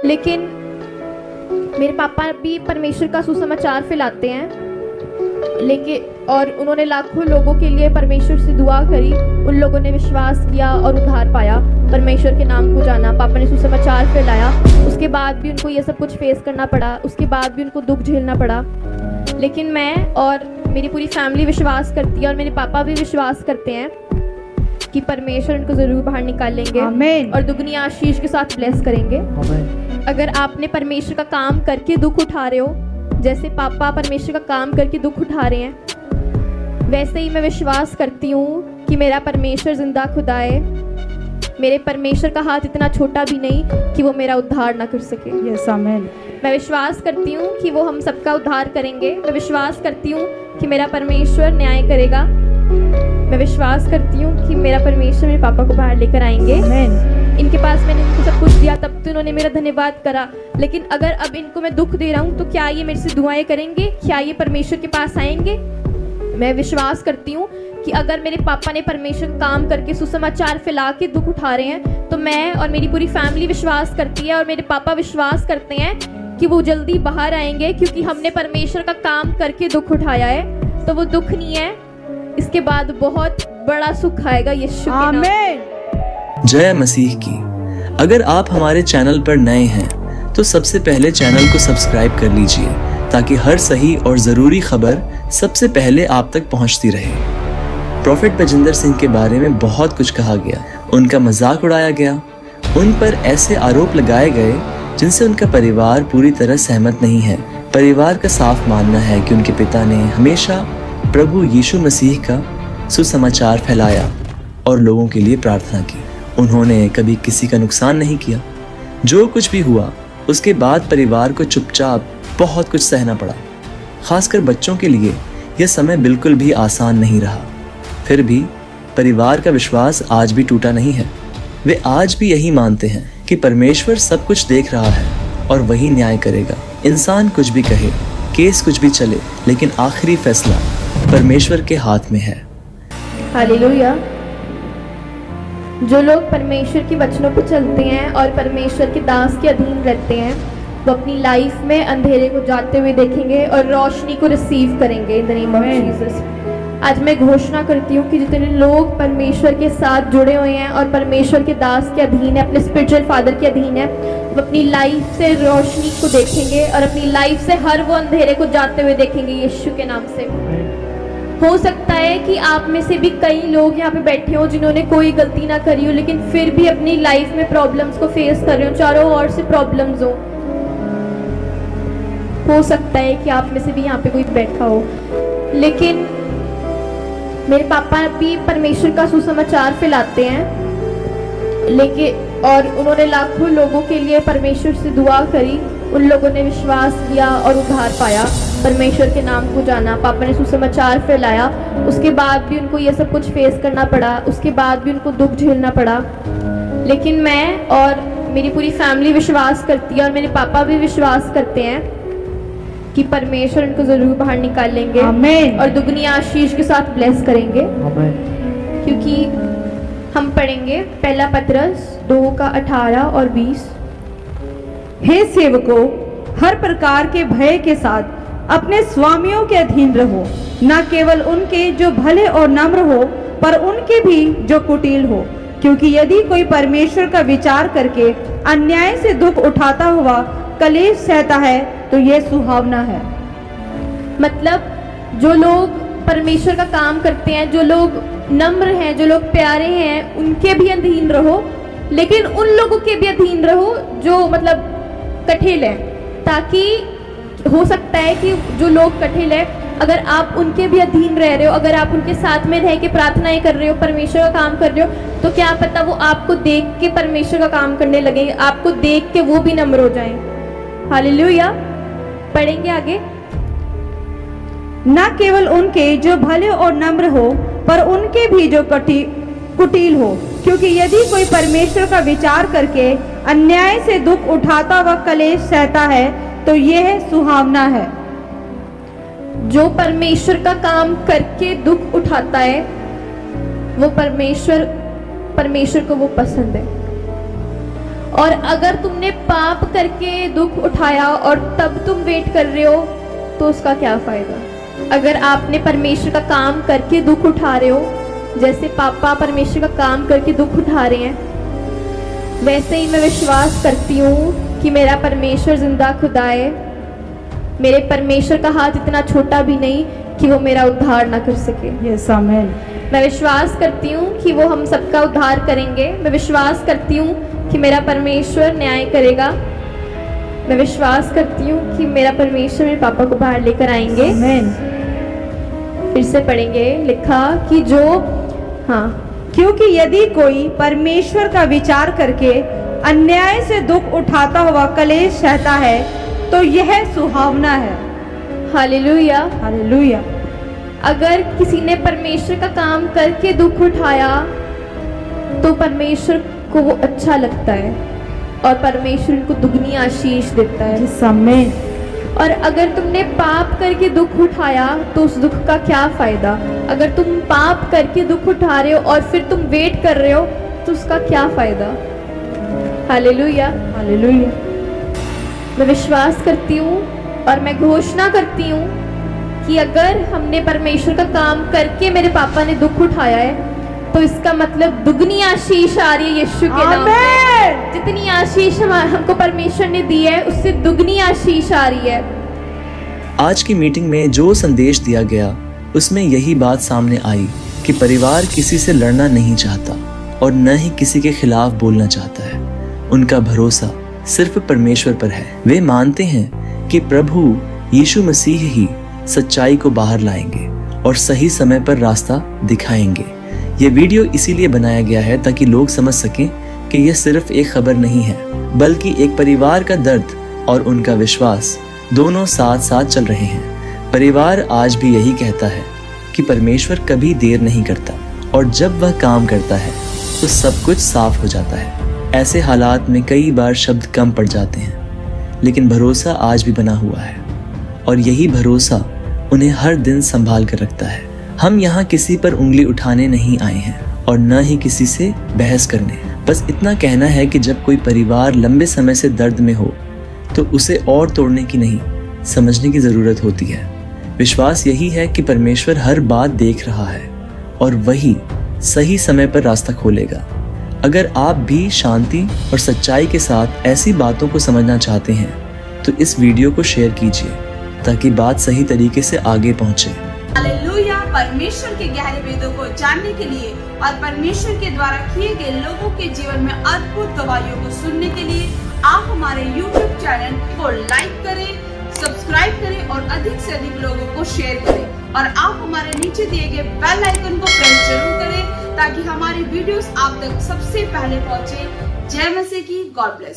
लेकिन मेरे पापा भी परमेश्वर का सुसमाचार फैलाते हैं, लेकिन और उन्होंने लाखों लोगों के लिए परमेश्वर से दुआ करी। उन लोगों ने विश्वास किया और उद्धार पाया, परमेश्वर के नाम को जाना। पापा ने सुसमाचार फैलाया, उसके बाद भी उनको ये सब कुछ फेस करना पड़ा, उसके बाद भी उनको दुख झेलना पड़ा। लेकिन मैं और मेरी पूरी फैमिली विश्वास करती है और मेरे पापा भी विश्वास करते हैं कि परमेश्वर उनको ज़रूर बाहर निकालेंगे और दुगनी आशीष के साथ ब्लेस करेंगे। अगर आपने परमेश्वर का काम करके दुख उठा रहे हो, जैसे पापा परमेश्वर का काम करके दुख उठा रहे हैं, वैसे ही मैं विश्वास करती हूँ कि मेरा परमेश्वर जिंदा खुदा है। मेरे परमेश्वर का हाथ इतना छोटा भी नहीं कि वो मेरा उद्धार ना कर सके। यस आमीन। मैं विश्वास करती हूँ कि वो हम सबका उद्धार करेंगे। मैं विश्वास करती हूँ कि मेरा परमेश्वर न्याय करेगा। मैं विश्वास करती हूँ कि मेरा परमेश्वर मेरे पापा को बाहर लेकर आएंगे। इनके पास मैंने इनको सब कुछ दिया, तब तो इन्होंने मेरा धन्यवाद करा। लेकिन अगर अब इनको मैं दुख दे रहा हूँ तो क्या ये मेरे से दुआएं करेंगे? क्या ये परमेश्वर के पास आएंगे? मैं विश्वास करती हूँ कि अगर मेरे पापा ने परमेश्वर का काम करके सुसमाचार फैला के दुख उठा रहे हैं, तो मैं और मेरी पूरी फैमिली विश्वास करती है और मेरे पापा विश्वास करते हैं कि वो जल्दी बाहर आएंगे, क्योंकि हमने परमेश्वर का काम करके दुख उठाया है। तो वो दुख नहीं है, इसके बाद बहुत बड़ा सुख आएगा यीशु के नाम। जय मसीह की। अगर आप हमारे चैनल पर नए हैं तो सबसे पहले चैनल को सब्सक्राइब कर लीजिए, ताकि हर सही और ज़रूरी खबर सबसे पहले आप तक पहुंचती रहे। प्रोफेट बजिंदर सिंह के बारे में बहुत कुछ कहा गया, उनका मजाक उड़ाया गया, उन पर ऐसे आरोप लगाए गए जिनसे उनका परिवार पूरी तरह सहमत नहीं है। परिवार का साफ मानना है कि उनके पिता ने हमेशा प्रभु यीशु मसीह का सुसमाचार फैलाया और लोगों के लिए प्रार्थना की। उन्होंने कभी किसी का नुकसान नहीं किया। जो कुछ भी हुआ उसके बाद परिवार को चुपचाप बहुत कुछ सहना पड़ा। खासकर बच्चों के लिए यह समय बिल्कुल भी आसान नहीं रहा। फिर भी परिवार का विश्वास आज भी टूटा नहीं है। वे आज भी यही मानते हैं कि परमेश्वर सब कुछ देख रहा है और वही न्याय करेगा। इंसान कुछ भी कहे, केस कुछ भी चले, लेकिन आखिरी फैसला परमेश्वर के हाथ में है। हालेलुया। जो लोग परमेश्वर के वचनों पर चलते हैं और परमेश्वर के दास के अधीन रहते हैं, वो अपनी लाइफ में अंधेरे को जाते हुए देखेंगे और रोशनी को रिसीव करेंगे in the name of Jesus. आज मैं घोषणा करती हूँ कि जितने लोग परमेश्वर के साथ जुड़े हुए हैं और परमेश्वर के दास के अधीन है, अपने स्पिरिचुअल फादर के अधीन है, वो अपनी लाइफ से रोशनी को देखेंगे और अपनी लाइफ से हर वो अंधेरे को जाते हुए देखेंगे यीशु के नाम से। हो सकता है कि आप में से भी कई लोग यहाँ पे बैठे हो जिन्होंने कोई गलती ना करी हो, लेकिन फिर भी अपनी लाइफ में प्रॉब्लम्स को फेस कर रहे हो, चारों ओर से प्रॉब्लम्स हो सकता है कि आप में से भी यहाँ पे कोई बैठा हो। लेकिन मेरे पापा भी परमेश्वर का सुसमाचार फैलाते हैं, लेकिन और उन्होंने लाखों लोगों के लिए परमेश्वर से दुआ करी। उन लोगों ने विश्वास किया और उद्धार पाया, परमेश्वर के नाम को जाना। पापा ने सुसमाचार फैलाया, उसके बाद भी उनको ये सब कुछ फेस करना पड़ा, उसके बाद भी उनको दुख झेलना पड़ा। लेकिन मैं और मेरी पूरी फैमिली विश्वास करती है और मेरे पापा भी विश्वास करते हैं कि परमेश्वर उनको ज़रूर बाहर निकालेंगे और दुगनी आशीष के साथ ब्लेस करेंगे। क्योंकि हम पढ़ेंगे पहला पतरस 2:18 और 20। हे सेवकों, हर प्रकार के भय के साथ अपने स्वामियों के अधीन रहो, न केवल उनके जो भले और नम्र हो, पर उनके भी जो कुटिल हो। क्योंकि यदि कोई परमेश्वर का विचार करके अन्याय से दुख उठाता हुआ कलेश सहता है, तो यह सुहावना है। मतलब जो लोग परमेश्वर का काम करते हैं, जो लोग नम्र हैं, जो लोग प्यारे हैं, उनके भी अधीन रहो, लेकिन उन लोगों के भी अधीन रहो जो मतलब कठिल है। ताकि हो सकता है कि जो लोग कठिल है, अगर आप उनके भी अधीन रह रहे हो, अगर आप उनके साथ में रह के प्रार्थनाएं कर रहे हो, परमेश्वर का काम कर रहे हो, तो क्या पता वो आपको देख के परमेश्वर का काम करने लगे, आपको देख के वो भी नम्र हो जाएं। हालेलुया। पढ़ेंगे आगे। न केवल उनके जो भले और नम्र हो, पर उनके भी जो कुटिल हो। क्योंकि यदि कोई परमेश्वर का विचार करके अन्याय से दुख उठाता व कलेश सहता है, तो यह सुहावना है। जो परमेश्वर का काम करके दुख उठाता है, वो परमेश्वर को वो पसंद है। और अगर तुमने पाप करके दुख उठाया और तब तुम वेट कर रहे हो तो उसका क्या फ़ायदा। अगर आपने परमेश्वर का काम करके दुख उठा रहे हो, जैसे पापा परमेश्वर का काम करके दुख उठा रहे हैं, वैसे ही मैं विश्वास करती हूँ कि मेरा परमेश्वर जिंदा खुदा है। मेरे परमेश्वर का हाथ इतना छोटा भी नहीं कि वो मेरा उद्धार ना कर सके। यस आमीन। मैं विश्वास करती हूँ कि वो हम सबका उद्धार करेंगे। मैं विश्वास करती हूँ कि मेरा परमेश्वर न्याय करेगा। मैं विश्वास करती हूँ कि मेरा परमेश्वर मेरे पापा को बाहर लेकर आएंगे। आमीन। फिर से पढ़ेंगे, लिखा कि जो क्योंकि यदि कोई परमेश्वर का विचार करके अन्याय से दुख उठाता हुआ कलेश सहता है तो यह सुहावना है। हालेलुया। हालेलुया। अगर किसी ने परमेश्वर का काम करके दुख उठाया तो परमेश्वर को वो अच्छा लगता है और परमेश्वर उनको दुगनी आशीष देता है। यस आमीन। और अगर तुमने पाप करके दुख उठाया तो उस दुख का क्या फ़ायदा। अगर तुम पाप करके दुख उठा रहे हो और फिर तुम वेट कर रहे हो तो उसका क्या फ़ायदा। हालेलुया। हालेलुया। मैं विश्वास करती हूँ और मैं घोषणा करती हूँ कि अगर हमने परमेश्वर का काम करके मेरे पापा ने दुख उठाया है तो इसका मतलब दुगनी आशीष आ रही है यीशु के नाम पे। जितनी आशीष हमको परमेश्वर ने दी है उससे दुगनी आशीष आ रही है। आज की मीटिंग में जो संदेश दिया गया उसमें यही बात सामने आई कि परिवार किसी से लड़ना नहीं चाहता और न ही किसी के खिलाफ बोलना चाहता है। उनका भरोसा सिर्फ परमेश्वर पर है। वे मानते हैं कि प्रभु यीशु मसीह ही सच्चाई को बाहर लाएंगे और सही समय पर रास्ता दिखाएंगे। ये वीडियो इसीलिए बनाया गया है ताकि लोग समझ सकें कि यह सिर्फ एक खबर नहीं है बल्कि एक परिवार का दर्द और उनका विश्वास दोनों साथ साथ चल रहे हैं। परिवार आज भी यही कहता है कि परमेश्वर कभी देर नहीं करता और जब वह काम करता है तो सब कुछ साफ हो जाता है। ऐसे हालात में कई बार शब्द कम पड़ जाते हैं लेकिन भरोसा आज भी बना हुआ है और यही भरोसा उन्हें हर दिन संभाल कर रखता है। हम यहाँ किसी पर उंगली उठाने नहीं आए हैं और न ही किसी से बहस करने। बस इतना कहना है कि जब कोई परिवार लंबे समय से दर्द में हो तो उसे और तोड़ने की नहीं, समझने की जरूरत होती है। विश्वास यही है कि परमेश्वर हर बात देख रहा है और वही सही समय पर रास्ता खोलेगा। अगर आप भी शांति और सच्चाई के साथ ऐसी बातों को समझना चाहते हैं तो इस वीडियो को शेयर कीजिए ताकि बात सही तरीके से आगे पहुंचे। हालेलुया। परमेश्वर के गहरे वेदों को जानने के लिए और परमेश्वर के द्वारा किए गए लोगों के जीवन में अद्भुत गवाहियों को सुनने के लिए आप हमारे YouTube चैनल को लाइक करें, सब्सक्राइब करें और अधिक से अधिक लोगों को शेयर करें। और आप हमारे नीचे दिए गए बेल आइकन को प्रेस जरूर करें ताकि हमारी वीडियोस आप तक सबसे पहले पहुंचे। जय मसीह की। God bless.